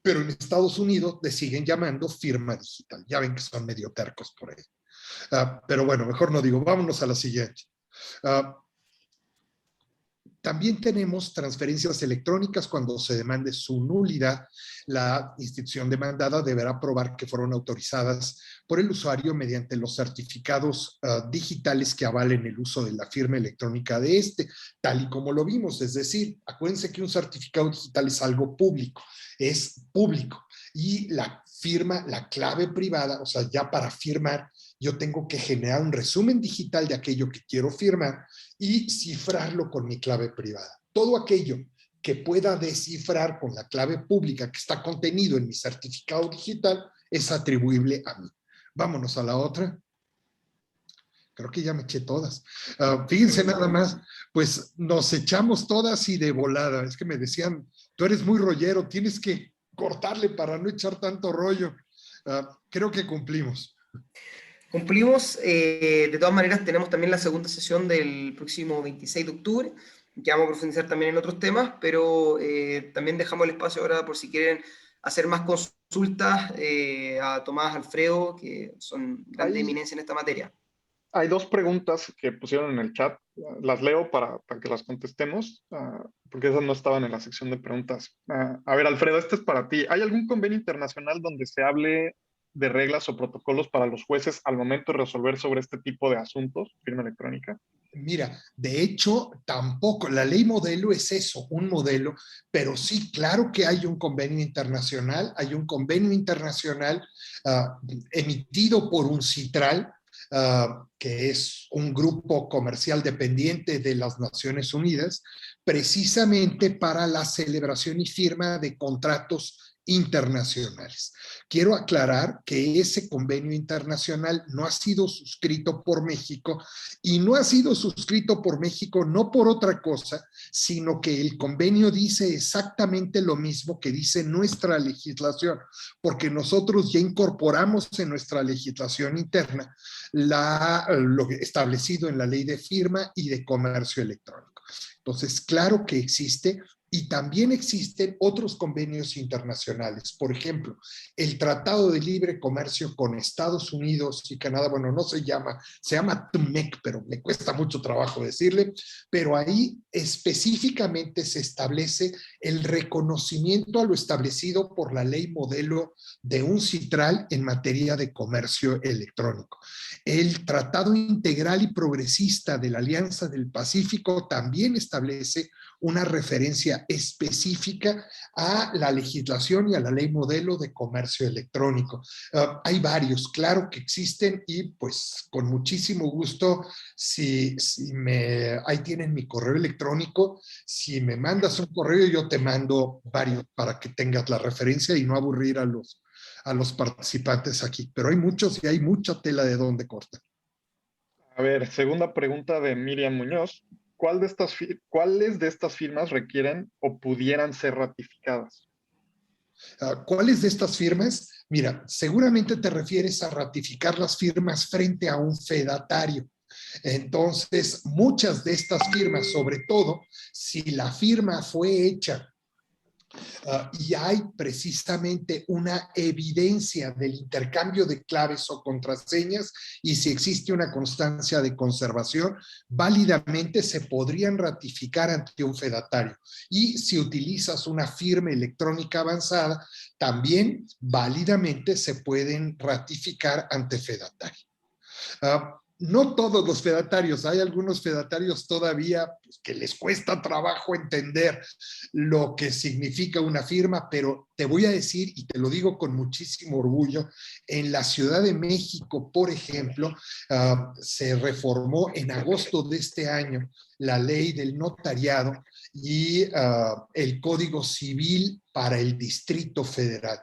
Pero en Estados Unidos le siguen llamando firma digital. Ya ven que son medio tercos por ahí. Pero bueno, mejor no digo, vámonos a la siguiente. También tenemos transferencias electrónicas cuando se demande su nulidad. La institución demandada deberá probar que fueron autorizadas por el usuario mediante los certificados digitales que avalen el uso de la firma electrónica de este, tal y como lo vimos. Es decir, acuérdense que un certificado digital es algo público, es público. Y la firma, la clave privada, o sea, ya para firmar, yo tengo que generar un resumen digital de aquello que quiero firmar y cifrarlo con mi clave privada. Todo aquello que pueda descifrar con la clave pública que está contenido en mi certificado digital es atribuible a mí. Vámonos a la otra. Creo que ya me eché todas. Fíjense nada más, pues nos echamos todas y de volada. Es que me decían, tú eres muy rollero, tienes que cortarle para no echar tanto rollo. Creo que cumplimos. Cumplimos, de todas maneras tenemos también la segunda sesión del próximo 26 de octubre, que vamos a profundizar también en otros temas, pero también dejamos el espacio ahora por si quieren hacer más consultas a Tomás, Alfredo, que son grandes Hay, eminencias en esta materia. hay dos preguntas que pusieron en el chat. Las leo para que las contestemos, porque esas no estaban en la sección de preguntas. A ver, Alfredo, este es para ti. ¿Hay algún convenio internacional donde se hable de reglas o protocolos para los jueces al momento de resolver sobre este tipo de asuntos, firma electrónica? Mira, de hecho, tampoco, la ley modelo es eso, un modelo, pero sí, claro que hay un convenio internacional, emitido por un CITRAL, que es un grupo comercial dependiente de las Naciones Unidas, precisamente para la celebración y firma de contratos internacionales. Quiero aclarar que ese convenio internacional no ha sido suscrito por México, y no ha sido suscrito por México no por otra cosa, sino que el convenio dice exactamente lo mismo que dice nuestra legislación, porque nosotros ya incorporamos en nuestra legislación interna lo establecido en la ley de firma y de comercio electrónico. Entonces, claro que existe. Y también existen otros convenios internacionales. Por ejemplo, el Tratado de Libre Comercio con Estados Unidos y Canadá, bueno, no se llama, se llama TMEC, pero me cuesta mucho trabajo decirle, pero ahí específicamente se establece el reconocimiento a lo establecido por la ley modelo de un CITRAL en materia de comercio electrónico. El Tratado Integral y Progresista de la Alianza del Pacífico también establece una referencia específica a la legislación y a la ley modelo de comercio electrónico. Hay varios, claro que existen, y pues con muchísimo gusto, ahí tienen mi correo electrónico, si me mandas un correo yo te mando varios para que tengas la referencia y no aburrir a los participantes aquí, pero hay muchos y hay mucha tela de donde cortar. A ver, segunda pregunta de Miriam Muñoz. ¿Cuáles de estas firmas requieren o pudieran ser ratificadas? ¿Cuáles de estas firmas? Mira, seguramente te refieres a ratificar las firmas frente a un fedatario. Entonces, muchas de estas firmas, sobre todo si la firma fue hecha y hay precisamente una evidencia del intercambio de claves o contraseñas, y si existe una constancia de conservación, válidamente se podrían ratificar ante un fedatario. Y si utilizas una firma electrónica avanzada, también válidamente se pueden ratificar ante fedatario. No todos los fedatarios, hay algunos fedatarios todavía pues, que les cuesta trabajo entender lo que significa una firma, pero te voy a decir, y te lo digo con muchísimo orgullo, en la Ciudad de México, por ejemplo, se reformó en agosto de este año la ley del notariado y el Código Civil para el Distrito Federal.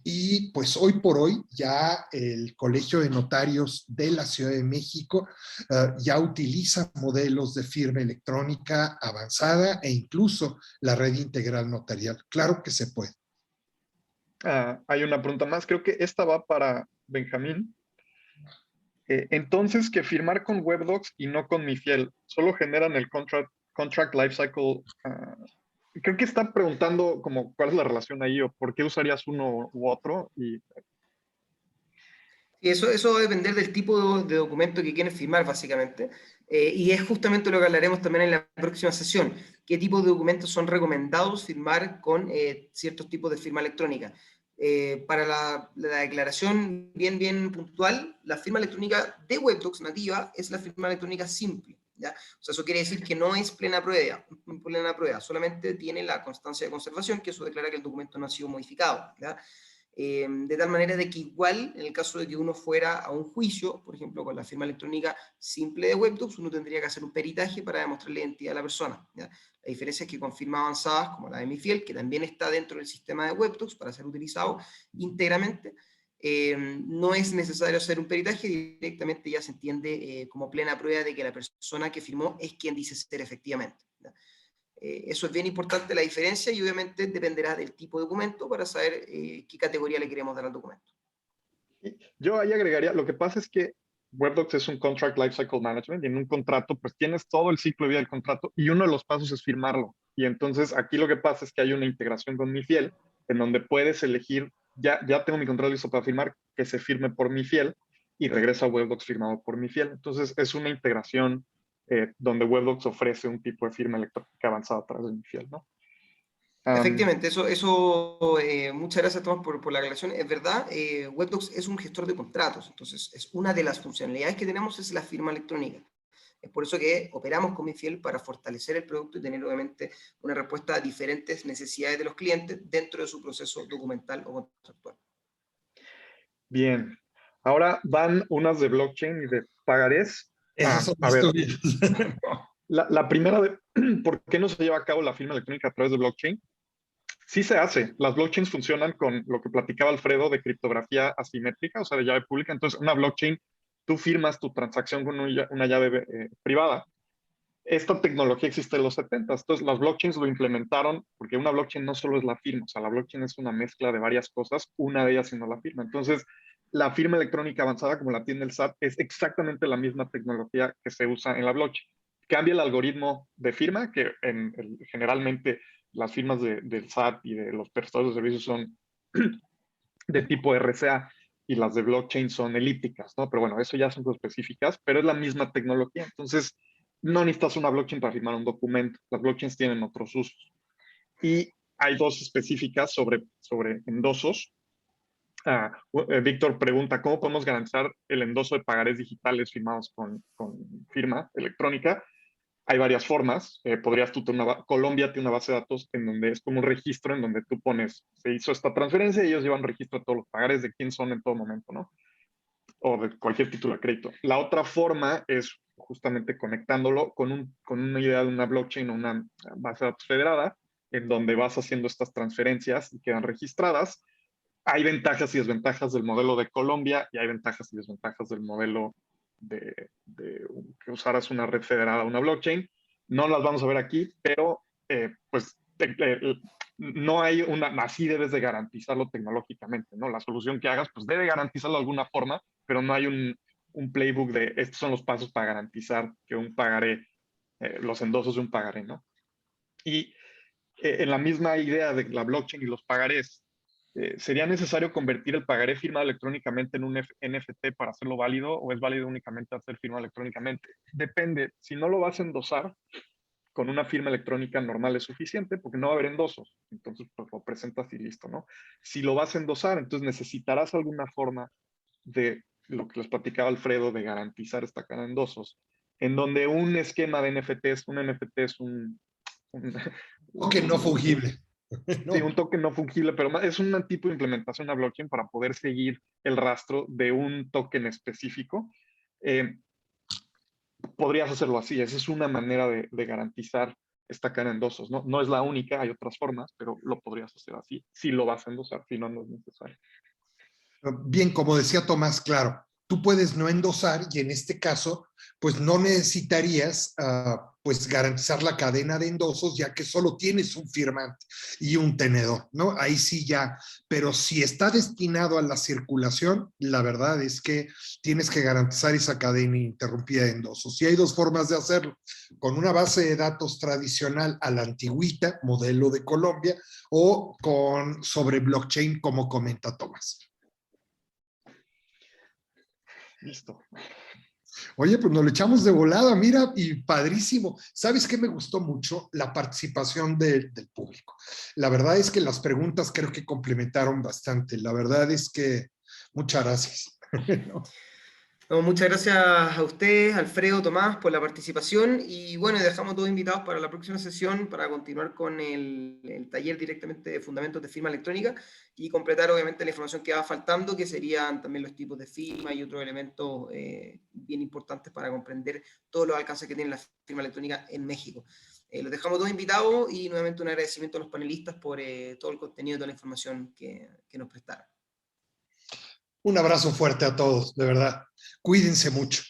Y pues hoy por hoy ya el Colegio de Notarios de la Ciudad de México ya utiliza modelos de firma electrónica avanzada e incluso la red integral notarial. Claro que se puede. Hay una pregunta más, creo que esta va para Benjamín. Entonces, que firmar con WebDocs y no con MiFiel solo generan el contract lifecycle. Creo que está preguntando como cuál es la relación ahí o por qué usarías uno u otro. Y eso va a depender del tipo de documento que quieren firmar, básicamente. Y es justamente lo que hablaremos también en la próxima sesión. ¿Qué tipo de documentos son recomendados firmar con ciertos tipos de firma electrónica? Para la declaración bien puntual, la firma electrónica de WebDocs nativa es la firma electrónica simple, ¿ya? O sea, eso quiere decir que no es plena prueba, solamente tiene la constancia de conservación, que eso declara que el documento no ha sido modificado, ¿ya? De tal manera de que igual, en el caso de que uno fuera a un juicio, por ejemplo, con la firma electrónica simple de WebDocs, uno tendría que hacer un peritaje para demostrar la identidad de la persona, ¿ya? La diferencia es que con firmas avanzadas, como la de MiFiel, que también está dentro del sistema de WebDocs para ser utilizado íntegramente, no es necesario hacer un peritaje, directamente ya se entiende como plena prueba de que la persona que firmó es quien dice ser efectivamente, ¿ya? Eso es bien importante, la diferencia, y obviamente dependerá del tipo de documento para saber qué categoría le queremos dar al documento. Yo ahí agregaría, lo que pasa es que WebDocs es un Contract Lifecycle Management y en un contrato pues tienes todo el ciclo de vida del contrato y uno de los pasos es firmarlo. Y entonces aquí lo que pasa es que hay una integración con MiFiel en donde puedes elegir, ya tengo mi contrato listo para firmar, que se firme por MiFiel y regresa a WebDocs firmado por MiFiel. Entonces es una integración donde WebDocs ofrece un tipo de firma electrónica avanzada a través de MiFiel, ¿no? Efectivamente, muchas gracias Tomás por la aclaración. Es verdad, WebDocs es un gestor de contratos, entonces es una de las funcionalidades que tenemos es la firma electrónica. Es por eso que operamos con MiFiel para fortalecer el producto y tener obviamente una respuesta a diferentes necesidades de los clientes dentro de su proceso documental o contractual. Bien. Ahora van unas de blockchain y de pagarés. Esas son A las ver, tuyas. la primera de por qué no se lleva a cabo la firma electrónica a través de blockchain. Sí se hace. Las blockchains funcionan con lo que platicaba Alfredo de criptografía asimétrica, o sea, de llave pública. Entonces, una blockchain, tú firmas tu transacción con una llave privada. Esta tecnología existe en los 70. Entonces, las blockchains lo implementaron porque una blockchain no solo es la firma, o sea, la blockchain es una mezcla de varias cosas, una de ellas siendo la firma. Entonces, la firma electrónica avanzada, como la tiene el SAT, es exactamente la misma tecnología que se usa en la blockchain. Cambia el algoritmo de firma, que generalmente las firmas del SAT y de los prestadores de servicios son de tipo RCA y las de blockchain son elípticas, ¿no? Pero bueno, eso ya son específicas, pero es la misma tecnología. Entonces, no necesitas una blockchain para firmar un documento. Las blockchains tienen otros usos. Y hay dos específicas sobre endosos. Víctor pregunta, ¿cómo podemos garantizar el endoso de pagarés digitales firmados con firma electrónica? Hay varias formas. Podrías tú tener Colombia tiene una base de datos en donde es como un registro en donde tú pones, se hizo esta transferencia y ellos llevan registro de todos los pagarés de quién son en todo momento, ¿no? O de cualquier título de crédito. La otra forma es justamente conectándolo con una idea de una blockchain o una base de datos federada, en donde vas haciendo estas transferencias y quedan registradas. Hay ventajas y desventajas del modelo de Colombia y hay ventajas y desventajas del modelo de que usaras una red federada, una blockchain. No las vamos a ver aquí, pero pues no hay una, así debes de garantizarlo tecnológicamente, ¿no? La solución que hagas, pues debe garantizarlo de alguna forma, pero no hay un playbook de estos son los pasos para garantizar que un pagaré, los endosos de un pagaré, ¿no? Y en la misma idea de la blockchain y los pagarés, ¿sería necesario convertir el pagaré firmado electrónicamente en un NFT para hacerlo válido o es válido únicamente hacer firma electrónicamente? Depende. Si no lo vas a endosar, con una firma electrónica normal es suficiente porque no va a haber endosos. Entonces, pues lo presentas y listo, ¿no? Si lo vas a endosar, entonces necesitarás alguna forma de lo que les platicaba Alfredo, de garantizar esta cara de endosos, en donde un esquema de NFTs, un NFT es un, Token no fungible. sí, ¿No? un token no fungible, pero es un tipo de implementación a blockchain para poder seguir el rastro de un token específico. Eh, Podrías hacerlo así. Esa es una manera de garantizar esta cadena de endosos. ¿No? No es la única, hay otras formas, pero lo podrías hacer así. Si lo vas a endosar, si no, no es necesario. Bien, como decía Tomás, claro, tú puedes no endosar y en este caso, pues no necesitarías pues garantizar la cadena de endosos ya que solo tienes un firmante y un tenedor, ¿no? Ahí sí ya, pero si está destinado a la circulación, la verdad es que tienes que garantizar esa cadena ininterrumpida de endosos. Y hay dos formas de hacerlo, con una base de datos tradicional a la antigüita, modelo de Colombia, o sobre blockchain, como comenta Tomás. Listo. Oye, pues nos lo echamos de volada, mira, y padrísimo. ¿Sabes qué me gustó mucho? La participación del público. La verdad es que las preguntas creo que complementaron bastante. La verdad es que muchas gracias. ¿No? No, muchas gracias a ustedes, Alfredo, Tomás, por la participación y bueno, dejamos todos invitados para la próxima sesión para continuar con el taller directamente de fundamentos de firma electrónica y completar obviamente la información que va faltando, que serían también los tipos de firma y otros elementos bien importantes para comprender todos los alcances que tiene la firma electrónica en México. Los dejamos todos invitados y nuevamente un agradecimiento a los panelistas por todo el contenido y toda la información que nos prestaron. Un abrazo fuerte a todos, de verdad. Cuídense mucho.